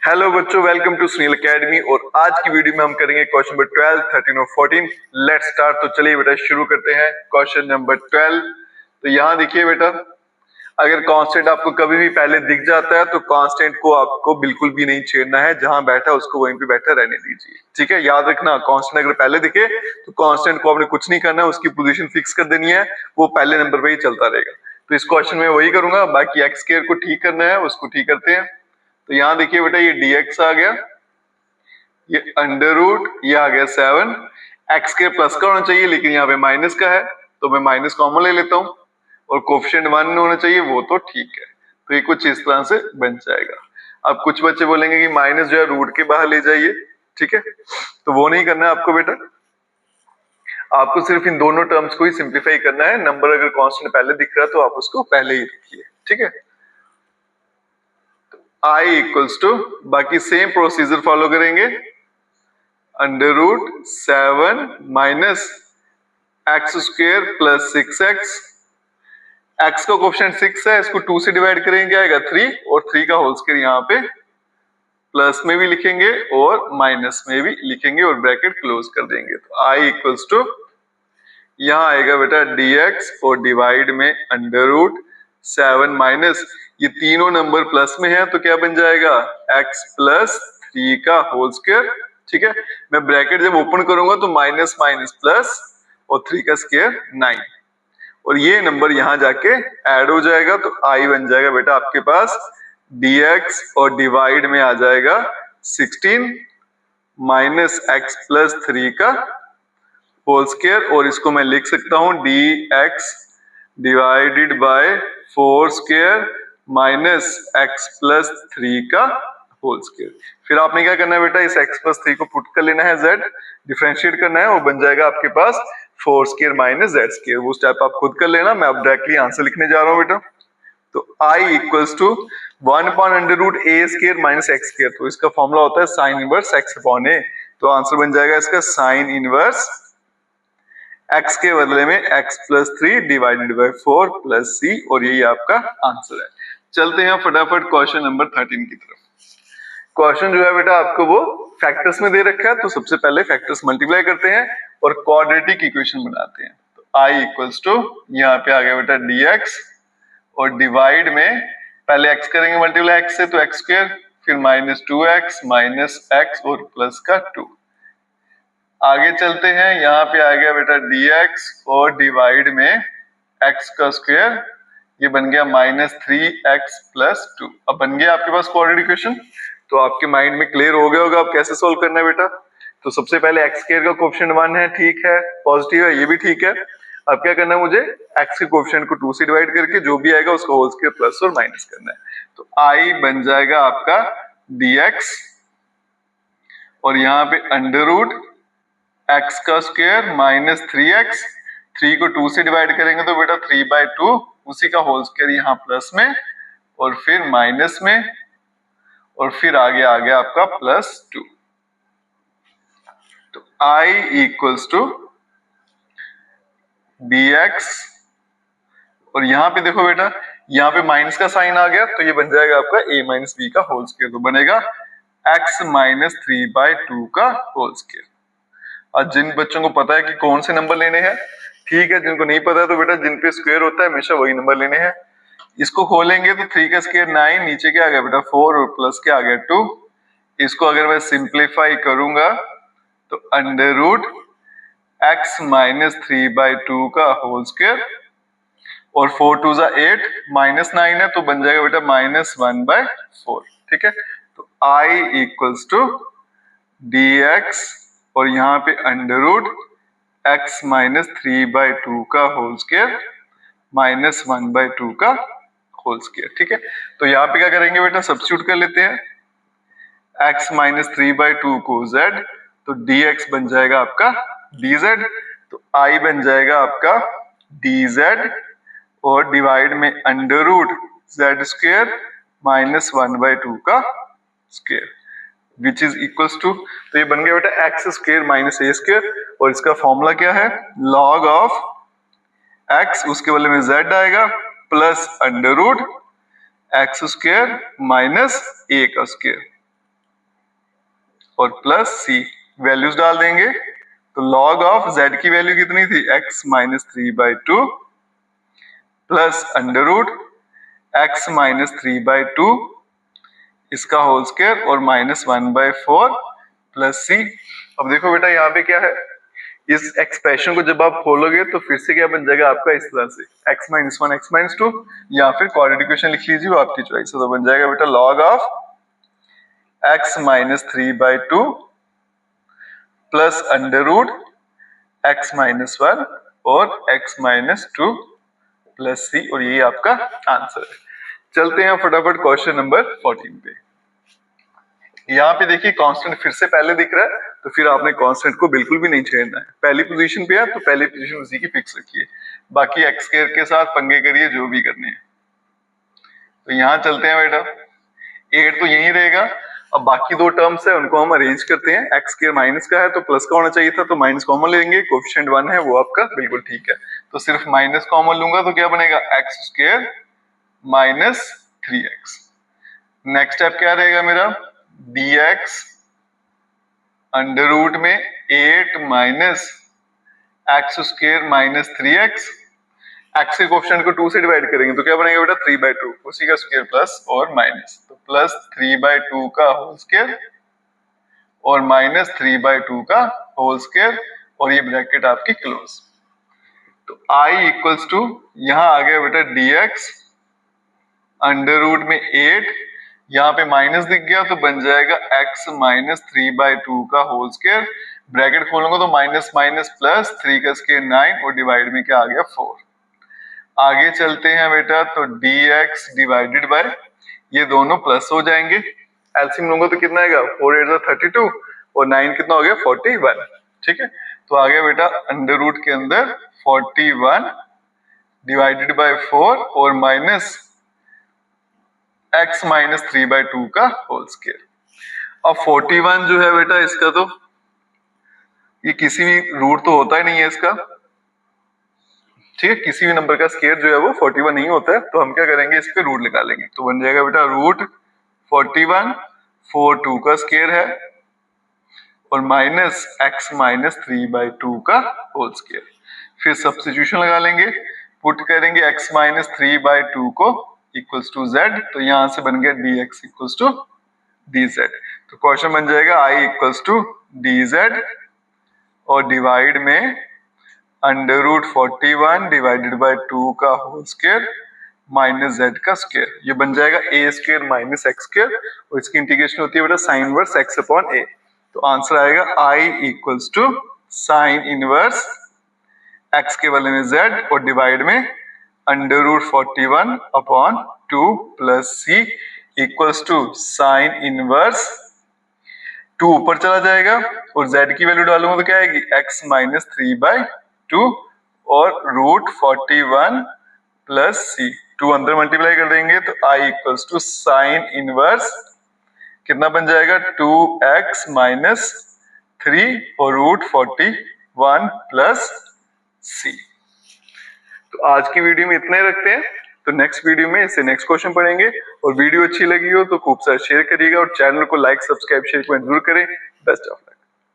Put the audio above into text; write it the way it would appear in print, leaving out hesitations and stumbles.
Hello बच्चों, welcome to Sunil academy. और आज की वीडियो में हम करेंगे क्वेश्चन नंबर 12, 13 और 14। Let's start. तो चलिए बेटा शुरू करते हैं क्वेश्चन नंबर 12। तो यहाँ देखिए बेटा, अगर कांस्टेंट आपको कभी भी पहले दिख जाता है तो कांस्टेंट को आपको बिल्कुल भी नहीं छेड़ना है, जहां बैठा उसको वहीं पे बैठा रहने दीजिए। ठीक है, याद रखना, कांस्टेंट अगर पहले दिखे तो कांस्टेंट को आपने कुछ नहीं करना है, उसकी पोजीशन फिक्स कर देनी है, वो पहले नंबर पे ही चलता रहेगा। तो इस क्वेश्चन में वही करूंगा, बाकी एक्स स्क्वायर को ठीक करना है, उसको ठीक करते हैं। तो यहाँ देखिए बेटा, ये dx आ गया, ये अंडर रूट, ये आ गया 7। एक्स स्क्वायर प्लस का होना चाहिए लेकिन यहाँ पे माइनस का है, तो मैं माइनस कॉमन ले लेता हूँ। और कोफिशिएंट 1 होना चाहिए, वो तो ठीक है। तो ये कुछ इस तरह से बन जाएगा। अब कुछ बच्चे बोलेंगे कि माइनस जो है रूट के बाहर ले जाइए, ठीक है, तो वो नहीं करना है आपको बेटा। आपको सिर्फ इन दोनों टर्म्स को ही सिंप्लीफाई करना है। नंबर अगर कांस्टेंट पहले दिख रहा है तो आप उसको पहले ही रखिए, ठीक है। I इक्वल्स टू, बाकी सेम प्रोसीजर फॉलो करेंगे, under root 7 minus x square plus 6x। x का कोफिशिएंट 6 है, इसको 2 से डिवाइड करेंगे, आएगा 3, और 3 का होल स्क्वायर यहाँ पे प्लस में भी लिखेंगे और माइनस में भी लिखेंगे और ब्रैकेट क्लोज कर देंगे। तो I इक्वल्स टू, यहाँ आएगा बेटा dx और डिवाइड में अंडर रूट 7 माइनस, ये तीनों नंबर प्लस में है तो क्या बन जाएगा, x प्लस 3 का होल स्क्वायर। ठीक है, मैं ब्रैकेट जब ओपन करूंगा तो माइनस माइनस प्लस और 3 का स्क्वायर 9, और ये नंबर यहां जाके ऐड हो जाएगा। तो I बन जाएगा बेटा आपके पास dx और डिवाइड में आ जाएगा 16 माइनस x प्लस 3 का होल स्क्वायर, और इसको मैं लिख सकता हूं dx divided by 4 square minus x plus 3 का होल स्क्वायर। फिर आपने क्या करना है बेटा, इस x प्लस 3 को पुट कर लेना है z, डिफरेंशिएट करना है, और बन जाएगा आपके पास 4 स्क्वायर माइनस z स्क्वायर। वो स्टेप आप खुद कर लेना, मैं अब डायरेक्टली आंसर लिखने जा रहा हूं बेटा। तो I equals to 1 upon under root a square minus x square. तो इसका फॉर्मूला होता है sine inverse x upon a। तो आंसर बन जाएगा इसका साइन इनवर्स x के बदले में x plus 3 divided by 4 plus c, और यही आपका आंसर है। चलते हैं फटाफट क्वेश्चन नंबर 13 की तरफ। क्वेश्चन जो है बेटा आपको वो फैक्टर्स में दे रखा है, तो सबसे पहले फैक्टर्स मल्टीप्लाई करते हैं और क्वाड्रेटिक इक्वेशन बनाते हैं। तो I इक्वल्स टू, यहाँ पे आ गया बेटा dx और डिवाइड में पहले x करेंगे मल्टीप्लाई x से, तो x स्क्वायर, फिर माइनस 2x माइनस x और प्लस का 2। आगे चलते हैं, यहाँ पे आ गया बेटा dx और डिवाइड में x का स्क्वायर, ये बन गया माइनस 3x प्लस 2। अब बन गया आपके पास क्वाड्रेटिक इक्वेशन। तो आपके माइंड में क्लियर हो गया होगा अब कैसे सोल्व करना है बेटा। तो सबसे पहले x स्क्वायर का कोफिशिएंट 1 है, ठीक है, पॉजिटिव है, ये भी ठीक है। अब क्या करना है मुझे, x के कोफिशिएंट को 2 से डिवाइड करके जो भी आएगा उसका होल स्क्वायर प्लस और माइनस करना है। तो I बन जाएगा आपका dx और यहाँ पे अंडर रूट x का स्क्वायर माइनस 3x, 3 को 2 से डिवाइड करेंगे तो बेटा 3/2, उसी का होल स्क्वायर यहाँ प्लस में और फिर माइनस में, और फिर आगे आ गया आपका प्लस 2। तो I इक्वल्स टू dx, और यहाँ पे देखो बेटा, यहाँ पे माइनस का साइन आ गया तो ये बन जाएगा आपका a माइनस b का होल स्क्वायर, तो बनेगा x माइनस 3/2 का होल स्क्वायर। आज जिन बच्चों को पता है कि कौन से नंबर लेने हैं ठीक है, जिनको नहीं पता है तो बेटा जिन पे स्क्वायर होता है हमेशा वही नंबर लेने हैं। इसको खोलेंगे तो 3 का स्क्वायर 9, नीचे क्या आ गया बेटा 4 और प्लस क्या आ गया 2। इसको अगर मैं सिंप्लीफाई करूंगा तो अंडर रूट x माइनस 3/2 का होल स्क्वायर, और 4 2 जा 8, माइनस 9 है तो बन जाएगा बेटा माइनस 1/4। ठीक है, तो I इक्वल्स टू dx और यहाँ पे अंडर रूट x माइनस 3/2 का होल स्क्वायर माइनस 1/2 का होल स्क्वायर। ठीक है, तो यहाँ पे क्या करेंगे बेटा, सब्स्टिट्यूट कर लेते हैं x माइनस 3/2 को z, तो dx बन जाएगा आपका dz, तो I बन जाएगा आपका dz और डिवाइड में under root z square minus 1/2 का square which is equals to, तो ये बन गया बेटा x square minus a square, और इसका फॉर्मूला क्या है, लॉग ऑफ x, उसके बदले में z आएगा, plus under root x square minus a का स्क्वायर। और प्लस सी, वैल्यूज डाल देंगे तो log ऑफ z की वैल्यू कितनी थी, x minus 3/2 plus under root x minus 3/2 इसका होल स्क्वायर और माइनस 1/4 प्लस सी। अब देखो बेटा यहाँ पे क्या है, इस एक्सप्रेशन को जब आप खोलोगे तो फिर से क्या बन जाएगा आपका इस तरह से x माइनस 1 x माइनस 2 या फिर क्वाड्रेटिक इक्वेशन लिख लीजिए, वो आपकी चॉइस है। तो बन जाएगा बेटा log of x minus 3/2 plus under root x minus 1 और x माइनस 2 प्लस सी, और ये आपका आंसर है। चलते हैं फटाफट क्वेश्चन नंबर 14 पे। यहाँ पे देखिए कांस्टेंट फिर से पहले दिख रहा है, तो फिर आपने कांस्टेंट को बिल्कुल भी नहीं छेड़ना है। पहली पोजीशन पे है तो पहली पोजीशन उसी की फिक्स रखिए, बाकी एक्स स्क्वायर के साथ पंगे करिए जो भी करने हैं। तो यहाँ चलते हैं बेटा, 8 तो यही रहेगा। अब बाकी दो टर्म्स है उनको हम अरेंज करते हैं। एक्स स्क्वायर माइनस का है तो प्लस का होना चाहिए था, तो माइनस कॉमन लेंगे, कोएफिशिएंट 1 है वो आपका बिल्कुल ठीक है। तो सिर्फ माइनस कॉमन लूंगा तो क्या बनेगा, x square minus 3x। Next step क्या रहेगा मेरा, dx अंडर रूट में 8 minus x square minus 3x। X के कोएफिशिएंट को 2 से डिवाइड करेंगे तो क्या बनेगा बेटा 3/2, उसी का स्क्वायर प्लस और माइनस, तो प्लस 3/2 का होल स्क्वायर और माइनस 3/2 का होल स्क्वायर, और ये ब्रैकेट आपकी क्लोज। तो i इक्वल्स टू यहाँ आ गया बेटा dx अंडर रूट में 8, यहाँ पे माइनस दिख गया तो बन जाएगा x माइनस 3/2 का होल स्क्वायर, ब्रैकेट खोलूंगा तो माइनस माइनस प्लस 3 का स्क्वायर 9 और डिवाइड में क्या आ गया 4। आगे चलते हैं बेटा, तो dx डिवाइडेड बाय, ये दोनों प्लस हो जाएंगे, एलसीएम लूंगा तो कितना आएगा 4 8 32 और 9 कितना हो गया 41। ठीक है, तो आ गया बेटा अंडर रूट के अंदर 41 डिवाइडेड बाय 4 और माइनस x माइनस 3/2 का होल स्क्वायर। अब 41 जो है बेटा इसका तो ये किसी भी रूट तो होता ही नहीं है इसका, ठीक है, किसी भी नंबर का स्क्वायर जो है वो 41 नहीं होता है, तो हम क्या करेंगे इस पे रूट निकालेंगे। तो बन जाएगा बेटा रूट 41 4 2 का स्क्वायर है और माइनस x माइनस 3/2 का होल स्क्वायर। फिर सब्स्टिट्यूशन लगा लेंगे, पुट करेंगे x माइनस 3/2 को इक्वल्स टू z, तो यहां से बन गया dx इक्वल्स टू dz। तो क्वेश्चन बन जाएगा i इक्वल्स टू dz और डिवाइड में अंडर रूट 41 डिवाइडेड बाय 2 का होल स्क्वायर माइनस z का स्क्वायर, ये बन जाएगा a square minus x square, और इसकी इंटीग्रेशन होती है बेटा sine inverse x upon a। तो आंसर आएगा i equals to sine inverse x के बदले में z और डिवाइड में under root 41 upon 2 plus c equals to sine inverse 2 ऊपर चला जाएगा और z की वैल्यू डालूंगा तो क्या आएगी x माइनस 3/2 और रूट 41 प्लस c, 2 अंदर मल्टीप्लाई कर देंगे तो i equals to sine inverse कितना बन जाएगा 2x माइनस 3 और रूट 41 प्लस c। तो आज की वीडियो में इतने रखते हैं, तो नेक्स्ट वीडियो में इससे नेक्स्ट क्वेश्चन पढ़ेंगे। और वीडियो अच्छी लगी हो तो खूब सारा शेयर करिएगा और चैनल को लाइक सब्सक्राइब शेयर जरूर करें। Best of